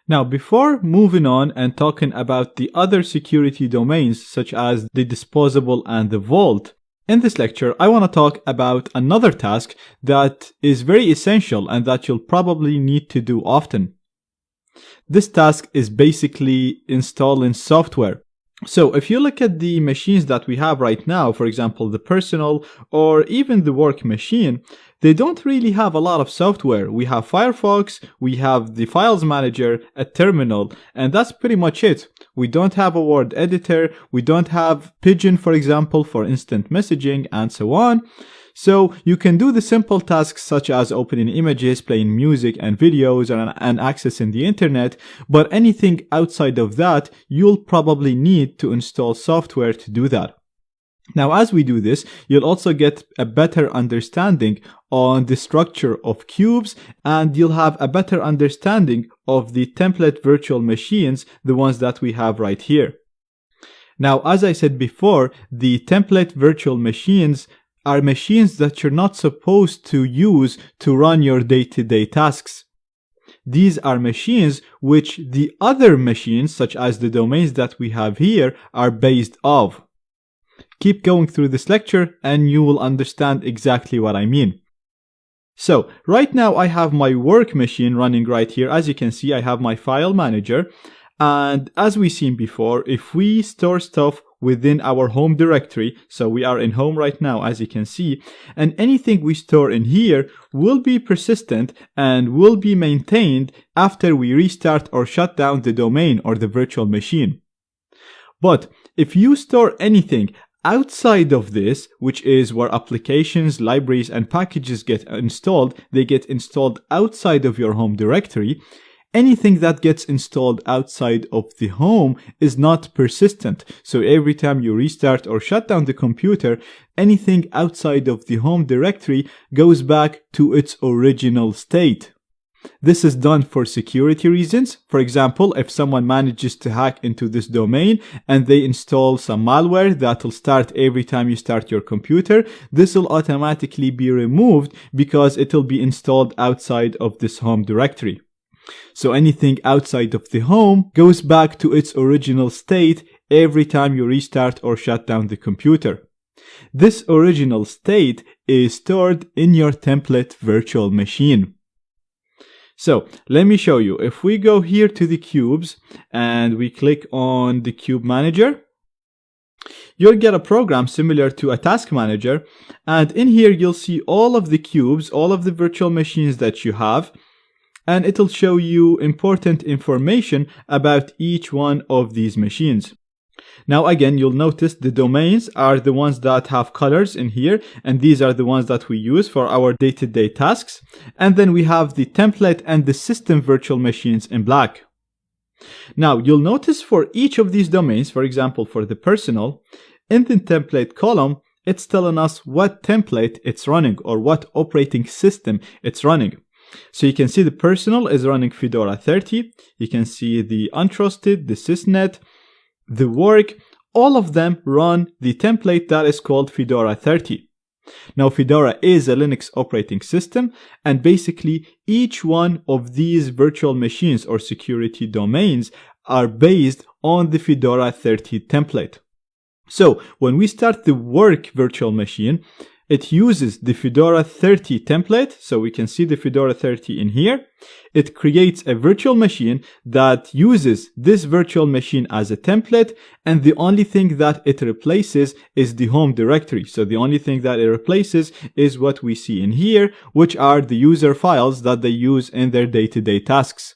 Now, before moving on and talking about the other security domains such as the disposable and the vault, in this lecture, I want to talk about another task that is very essential and that you'll probably need to do often. This task is basically installing software. So if you look at the machines that we have right now, for example, the personal or even the work machine, they don't really have a lot of software. We have Firefox, we have the files manager, a terminal, and that's pretty much it. We don't have a word editor, we don't have Pigeon, for example, for instant messaging, and so on. So you can do the simple tasks such as opening images, playing music and videos, and accessing the internet, but anything outside of that, you'll probably need to install software to do that. Now, as we do this, you'll also get a better understanding on the structure of QUBES, and you'll have a better understanding of the template virtual machines, the ones that we have right here. Now, as I said before, the template virtual machines are machines that you're not supposed to use to run your day-to-day tasks. These are machines which the other machines, such as the domains that we have here, are based off. Keep going through this lecture and you will understand exactly what I mean. So, right now I have my work machine running right here. As you can see, I have my file manager. And as we've seen before, if we store stuff within our home directory, so we are in home right now, as you can see, and anything we store in here will be persistent and will be maintained after we restart or shut down the domain or the virtual machine. But if you store anything outside of this, which is where applications, libraries, and packages get installed, they get installed outside of your home directory. Anything that gets installed outside of the home is not persistent. So every time you restart or shut down the computer, anything outside of the home directory goes back to its original state. This is done for security reasons. For example, if someone manages to hack into this domain and they install some malware that'll start every time you start your computer, this will automatically be removed because it will be installed outside of this home directory. So anything outside of the home goes back to its original state every time you restart or shut down the computer. This original state is stored in your template virtual machine. So let me show you. If we go here to the QUBES and we click on the Cube Manager, you'll get a program similar to a task manager. And in here, you'll see all of the QUBES, all of the virtual machines that you have. And it'll show you important information about each one of these machines. Now again, you'll notice the domains are the ones that have colors in here, and these are the ones that we use for our day-to-day tasks. And then we have the template and the system virtual machines in black. Now, you'll notice for each of these domains, for example, for the personal, in the template column, it's telling us what template it's running or what operating system it's running. So you can see the personal is running Fedora 30. You can see the untrusted, the sysnet, the work, all of them run the template that is called Fedora 30. Now, Fedora is a Linux operating system, and basically each one of these virtual machines or security domains are based on the Fedora 30 template. So when we start the work virtual machine, it uses the Fedora 30 template, so we can see the Fedora 30 in here. It creates a virtual machine that uses this virtual machine as a template, and the only thing that it replaces is the home directory. So the only thing that it replaces is what we see in here, which are the user files that they use in their day-to-day tasks.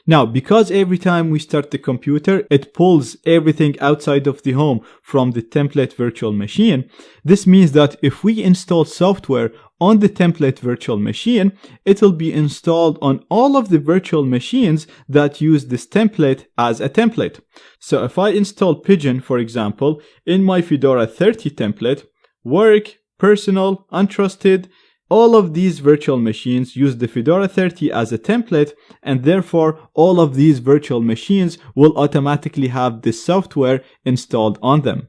Now, because every time we start the computer, it pulls everything outside of the home from the template virtual machine, this means that if we install software on the template virtual machine, it will be installed on all of the virtual machines that use this template as a template. So if I install Pigeon, for example, in my Fedora 30 template, work, personal, untrusted, all of these virtual machines use the Fedora 30 as a template, and therefore all of these virtual machines will automatically have this software installed on them.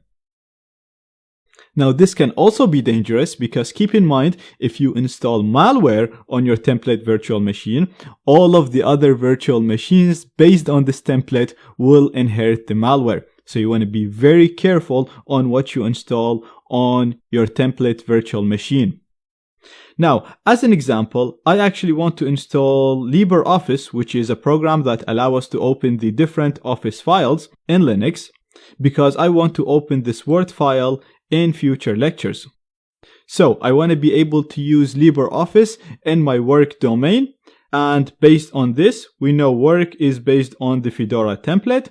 Now, this can also be dangerous because keep in mind, if you install malware on your template virtual machine, all of the other virtual machines based on this template will inherit the malware. So you want to be very careful on what you install on your template virtual machine. Now, as an example, I actually want to install LibreOffice, which is a program that allows us to open the different Office files in Linux, because I want to open this Word file in future lectures. So I want to be able to use LibreOffice in my work domain, and based on this, we know work is based on the Fedora template.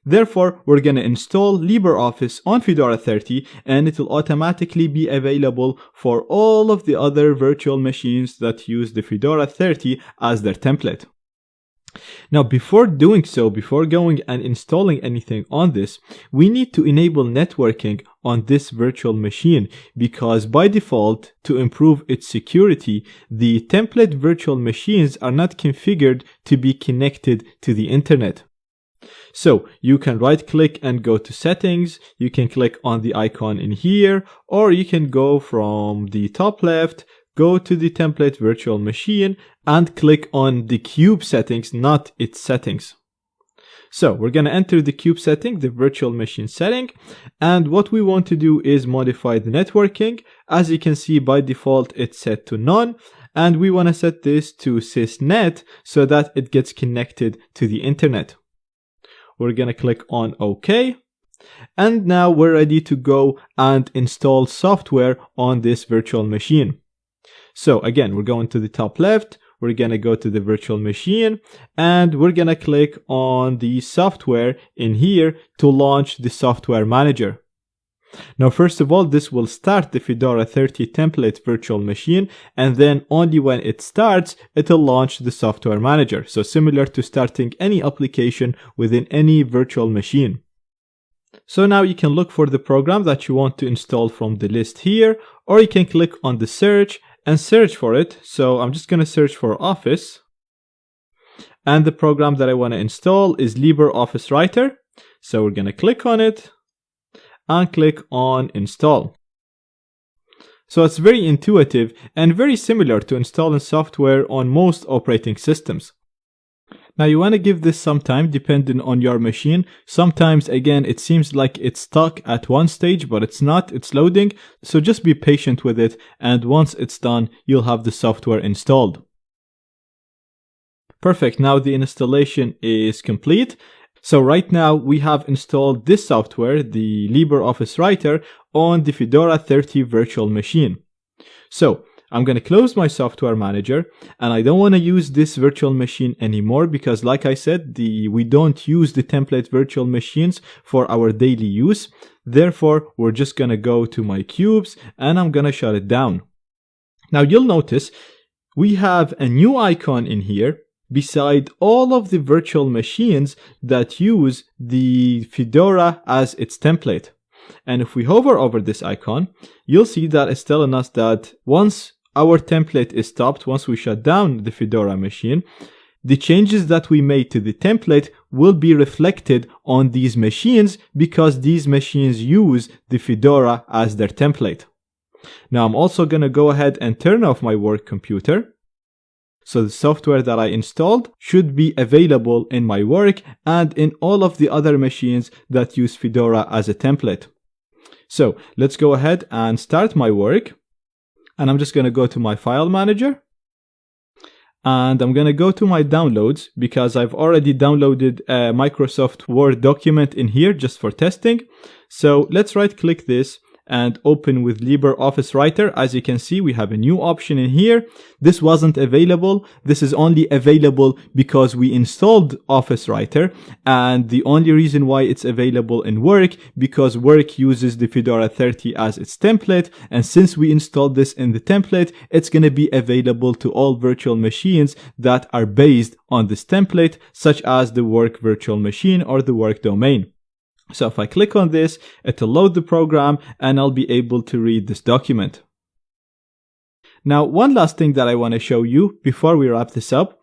Therefore, we're going to install LibreOffice on Fedora 30, and it will automatically be available for all of the other virtual machines that use the Fedora 30 as their template. Now, before doing so, before going and installing anything on this, we need to enable networking on this virtual machine, because by default, to improve its security, the template virtual machines are not configured to be connected to the internet. So you can right click and go to settings, you can click on the icon in here, or you can go from the top left, go to the template virtual machine and click on the cube settings, not its settings. So we're going to enter the cube setting, the virtual machine setting, and what we want to do is modify the networking. As you can see, by default it's set to none, and we want to set this to sysnet so that it gets connected to the internet. We're going to click on OK. And now we're ready to go and install software on this virtual machine. So again, we're going to the top left, we're going to go to the virtual machine, and we're going to click on the software in here to launch the software manager. Now, first of all, this will start the Fedora 30 template virtual machine, and then only when it starts, it'll launch the software manager. So similar to starting any application within any virtual machine. So now you can look for the program that you want to install from the list here, or you can click on the search and search for it. So I'm just going to search for Office. And the program that I want to install is LibreOffice Writer. So we're going to click on it and click on Install. So it's very intuitive and very similar to installing software on most operating systems. Now you want to give this some time depending on your machine. Sometimes, again, it seems like it's stuck at one stage, but it's not, it's loading. So just be patient with it, and once it's done, you'll have the software installed. Perfect, now the installation is complete. So right now we have installed this software, the LibreOffice Writer, on the Fedora 30 virtual machine. So I'm going to close my software manager, and I don't want to use this virtual machine anymore because, like I said, we don't use the template virtual machines for our daily use. Therefore, we're just going to go to my QUBES and I'm going to shut it down. Now you'll notice we have a new icon in here beside all of the virtual machines that use the Fedora as its template. And if we hover over this icon, you'll see that it's telling us that once our template is stopped, once we shut down the Fedora machine, the changes that we made to the template will be reflected on these machines because these machines use the Fedora as their template. Now I'm also going to go ahead and turn off my work computer. So the software that I installed should be available in my work and in all of the other machines that use Fedora as a template. So let's go ahead and start my work. And I'm just going to go to my file manager. And I'm going to go to my downloads because I've already downloaded a Microsoft Word document in here just for testing. So let's right click this and open with LibreOffice Writer. As you can see, we have a new option in here. This wasn't available. This is only available because we installed Office Writer, and the only reason why it's available in Work because Work uses the Fedora 30 as its template, and since we installed this in the template, it's going to be available to all virtual machines that are based on this template, such as the Work virtual machine or the Work domain. So if I click on this, it'll load the program and I'll be able to read this document. Now, one last thing that I want to show you before we wrap this up,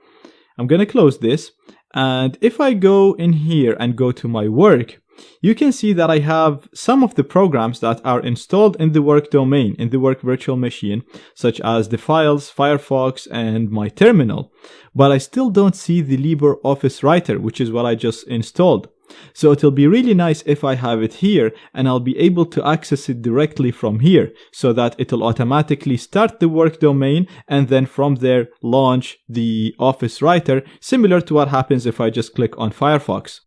I'm going to close this. And if I go in here and go to my work, you can see that I have some of the programs that are installed in the work domain, in the work virtual machine, such as the files, Firefox, and my terminal. But I still don't see the LibreOffice Writer, which is what I just installed. So it'll be really nice if I have it here and I'll be able to access it directly from here so that it'll automatically start the work domain and then from there launch the Office Writer, similar to what happens if I just click on Firefox.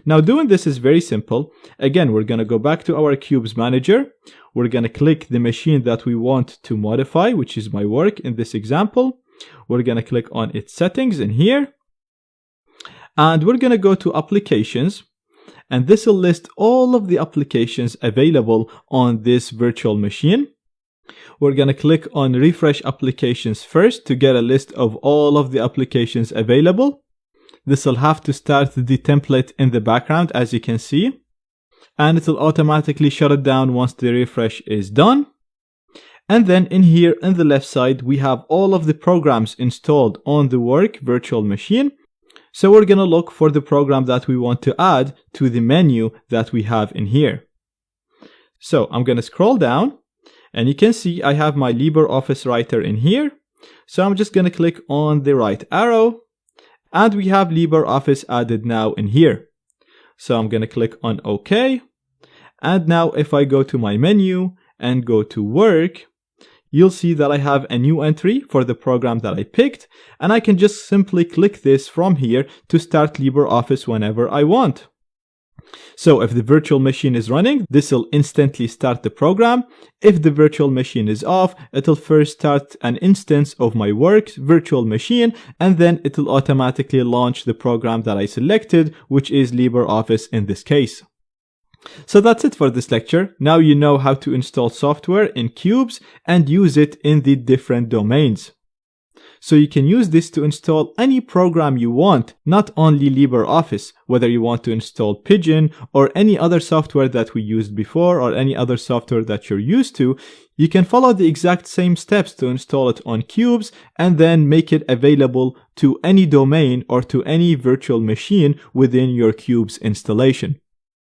Now doing this is very simple. Again, we're going to go back to our QUBES manager. We're going to click the machine that we want to modify, which is my work in this example. We're going to click on its settings in here. And we're going to go to applications. And this will list all of the applications available on this virtual machine. We're going to click on refresh applications first to get a list of all of the applications available. This will have to start the template in the background, as you can see. And it will automatically shut it down once the refresh is done. And then in here on the left side, we have all of the programs installed on the work virtual machine. So we're going to look for the program that we want to add to the menu that we have in here. So I'm going to scroll down and you can see I have my LibreOffice Writer in here. So I'm just going to click on the right arrow and we have LibreOffice added now in here. So I'm going to click on OK. And now if I go to my menu and go to work, you'll see that I have a new entry for the program that I picked, and I can just simply click this from here to start LibreOffice whenever I want. So if the virtual machine is running, this will instantly start the program. If the virtual machine is off, it'll first start an instance of my work virtual machine, and then it'll automatically launch the program that I selected, which is LibreOffice in this case. So that's it for this lecture. Now you know how to install software in QUBES and use it in the different domains. So you can use this to install any program you want, not only LibreOffice, whether you want to install Pigeon or any other software that we used before or any other software that you're used to. You can follow the exact same steps to install it on QUBES and then make it available to any domain or to any virtual machine within your QUBES installation.